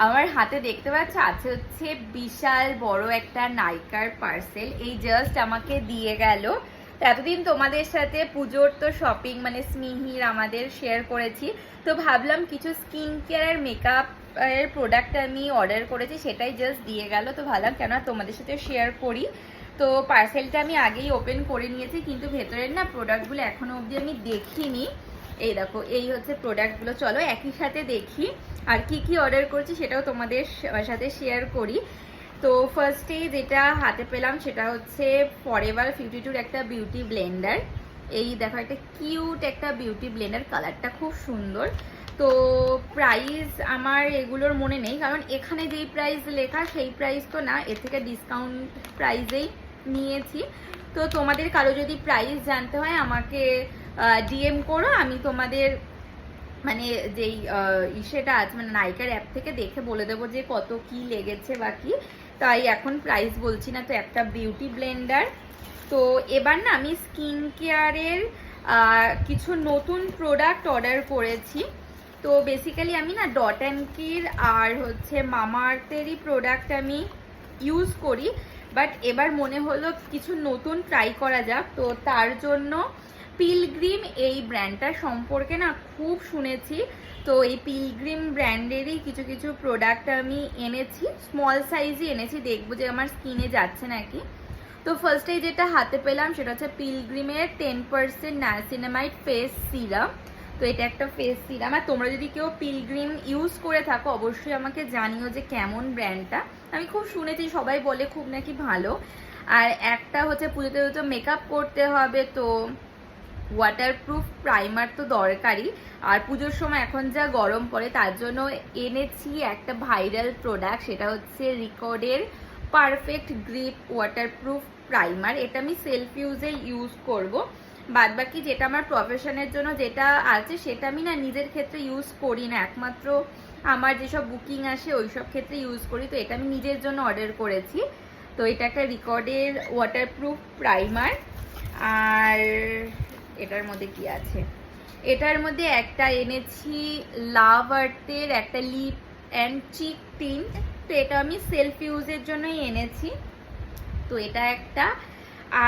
আমার হাতে দেখতে পাচ্ছ আছে হচ্ছে বিশাল বড় একটা নাইকার পার্সেল। এই জাস্ট আমাকে দিয়ে গেল। তো এতদিন তোমাদের সাথে পুজোর তো শপিং মানে স্নেহির আমাদের শেয়ার করেছি, তো ভাবলাম কিছু স্কিন কেয়ার আর মেকআপ এর প্রোডাক্ট আমি অর্ডার করেছি, সেটাই জাস্ট দিয়ে গেল। তো ভাবলাম কেন তোমাদের সাথে শেয়ার করি। তো পার্সেলটা আমি আগেই ওপেন করে নিয়েছি, কিন্তু ভেতরের না প্রোডাক্টগুলো এখনো অবধি আমি দেখিনি। এই দেখো, এই হচ্ছে প্রোডাক্টগুলো। চলো একই সাথে দেখি আর কি কি অর্ডার করছি সেটাও তোমাদের সাথে শেয়ার করি। তো ফার্স্টেই যেটা হাতে পেলাম সেটা হচ্ছে ফরএভার 52 একটা বিউটি ব্লেন্ডার। এই দেখো, একটা কিউট একটা বিউটি ব্লেন্ডার, কালারটা খুব সুন্দর। তো প্রাইস আমার এগুলোর মনে নেই, কারণ এখানে যেই প্রাইস লেখা সেই প্রাইস তো না, এর থেকে ডিসকাউন্ট প্রাইসেই নিয়েছি। তো তোমাদের কারো যদি প্রাইস জানতে হয় আমাকে ডিএম করো, আমি তোমাদের মানে যেই সেটা আছে মানে নাইকার অ্যাপ থেকে দেখে বলে দেবো যে কত কি লেগেছে বা কি। তাই এখন প্রাইস বলছি না। তো একটা বিউটি ব্লেন্ডার। তো এবার না আমি স্কিন কেয়ারের কিছু নতুন প্রোডাক্ট অর্ডার করেছি। তো বেসিক্যালি আমি না ডট অ্যান্ড কির আর হচ্ছে মামা আর্থেরই প্রোডাক্ট আমি ইউজ করি, বাট এবার মনে হলো কিছু নতুন ট্রাই করা যাক। তো তার জন্য পিলগ্রিম এই ব্র্যান্ডটা সম্পর্কে না খুব শুনেছি। তো এই পিলগ্রিম ব্র্যান্ডেরই কিছু কিছু প্রোডাক্ট আমি এনেছি, স্মল সাইজই এনেছি, দেখবো যে আমার স্কিনে যাচ্ছে নাকি। তো ফার্স্টেই যেটা হাতে পেলাম সেটা হচ্ছে পিলগ্রিমের 10% নায়াসিনামাইড ফেস সিরাম। তো এটা একটা ফেস সিরাম, আর তোমরা যদি কেউ পিলগ্রিম ইউজ করে থাকো অবশ্যই আমাকে জানিও যে কেমন ব্র্যান্ডটা। আমি খুব শুনেছি, সবাই বলে খুব নাকি ভালো। আর একটা হচ্ছে পুজোতে তো মেকআপ করতে হবে, তো ওয়াটারপ্রুফ প্রাইমার তো দরকারই। আর পুজোর সময় এখন যা গরম পড়ে তার জন্য এনেছি একটা ভাইরাল প্রোডাক্ট, সেটা হচ্ছে রিকর্ডের পারফেক্ট গ্রিপ ওয়াটারপ্রুফ প্রাইমার। এটা আমি সেলফ ইউজে ইউজ করব। বাদবাকি যেটা আমার প্রফেশনের জন্য যেটা আছে সেটা আমি না নিজের ক্ষেত্রে ইউজ করি না, একমাত্র আমার যেসব বুকিং আসে ওই সব ক্ষেত্রে ইউজ করি। তো এটা আমি নিজের জন্য অর্ডার করেছি। তো এটা একটা রিকর্ডের ওয়াটারপ্রুফ প্রাইমার। আর এটার মধ্যে কি আছে, এটার মধ্যে একটা এনেছি লাভ আর্থের একটা লিপ অ্যান্ড চিক টিন্ট। তো এটা আমি সেলফ ইউজের জন্যই এনেছি। তো এটা একটা।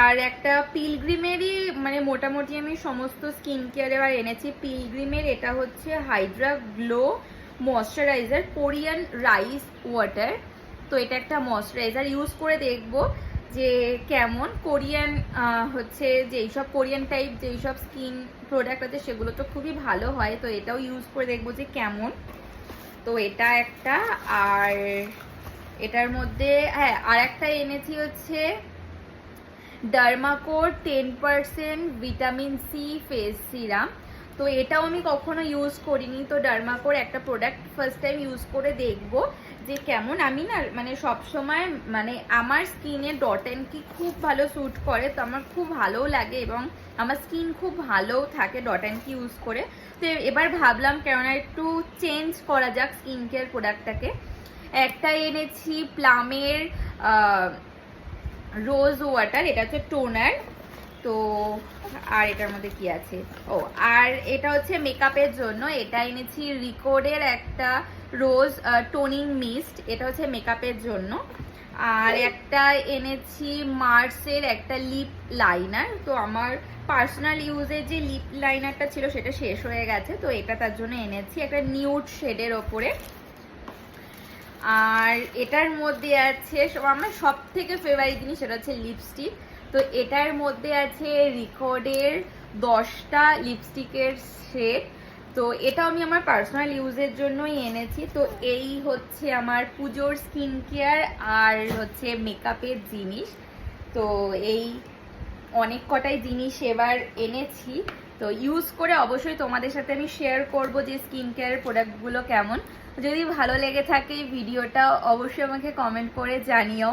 আর একটা পিলগ্রিমেরই মানে মোটামুটি আমি সমস্ত স্কিন কেয়ার এবার এনেছি পিলগ্রিমের। এটা হচ্ছে Hydra glow moisturiser Korean rice water. তো এটা একটা ময়শ্চারাইজার, ইউজ করে দেখবো যে কেমন। কোরিয়ান হচ্ছে যেই সব কোরিয়ান টাইপ যেই সব স্কিন প্রোডাক্ট আছে সেগুলো তো খুবই ভালো হয়, তো এটাও ইউজ করে দেখবো যে কেমন। তো এটা একটা। আর এটার মধ্যে হ্যাঁ আর একটা এনেছি হচ্ছে ডার্মাকোর 10% ভিটামিন সি ফেস সিরাম। তো এটাও আমি কখনো ইউজ করিনি, তো ডার্মাকোর একটা প্রোডাক্ট ফার্স্ট টাইম ইউজ করে দেখবো যে কেমন। আমি না মানে সবসময় মানে আমার স্কিনে ডট অ্যান্ড কি খুব ভালো স্যুট করে, তো আমার খুব ভালোও লাগে এবং আমার স্কিন খুব ভালোও থাকে ডট অ্যান্ড কি ইউজ করে। তো এবার ভাবলাম কেননা একটু চেঞ্জ করা যাক স্কিন কেয়ার প্রোডাক্টটাকে। একটা এনেছি প্লামের রোজ ওয়াটার, এটা হচ্ছে টোনার। তো আর এটার মধ্যে কি আছে, ও আর এটা হচ্ছে মেকআপের জন্য। এটা এনেছি রিকোডের একটা রোজ টোনিং মিস্ট, এটা হচ্ছে মেকআপের জন্য। আর একটা এনেছি মার্সের একটা লিপ লাইনার। তো আমার পার্সোনাল ইউজের যে লিপ লাইনারটা ছিল সেটা শেষ হয়ে গেছে, তো এটা তার জন্য এনেছি একটা নিউড শেডের ওপরে। আর এটার মধ্যে আছে আমার সব থেকে ফেভারিট জিনিস, সেটা হচ্ছে লিপস্টিক। তো এটার মধ্যে আছে রিকর্ডের 10টা লিপস্টিকের শেড। তো এটাও আমি আমার পার্সোনাল ইউজের জন্যই এনেছি। তো এই হচ্ছে আমার পুজোর স্কিন কেয়ার আর হচ্ছে মেকআপের জিনিস। তো এই অনেক কটাই জিনিস এবার এনেছি, তো ইউজ করে অবশ্যই তোমাদের সাথে আমি শেয়ার করব যে স্কিন কেয়ারের প্রোডাক্টগুলো কেমন। যদি ভালো লেগে থাকে ভিডিওটা অবশ্যই আমাকে কমেন্ট করে জানিও।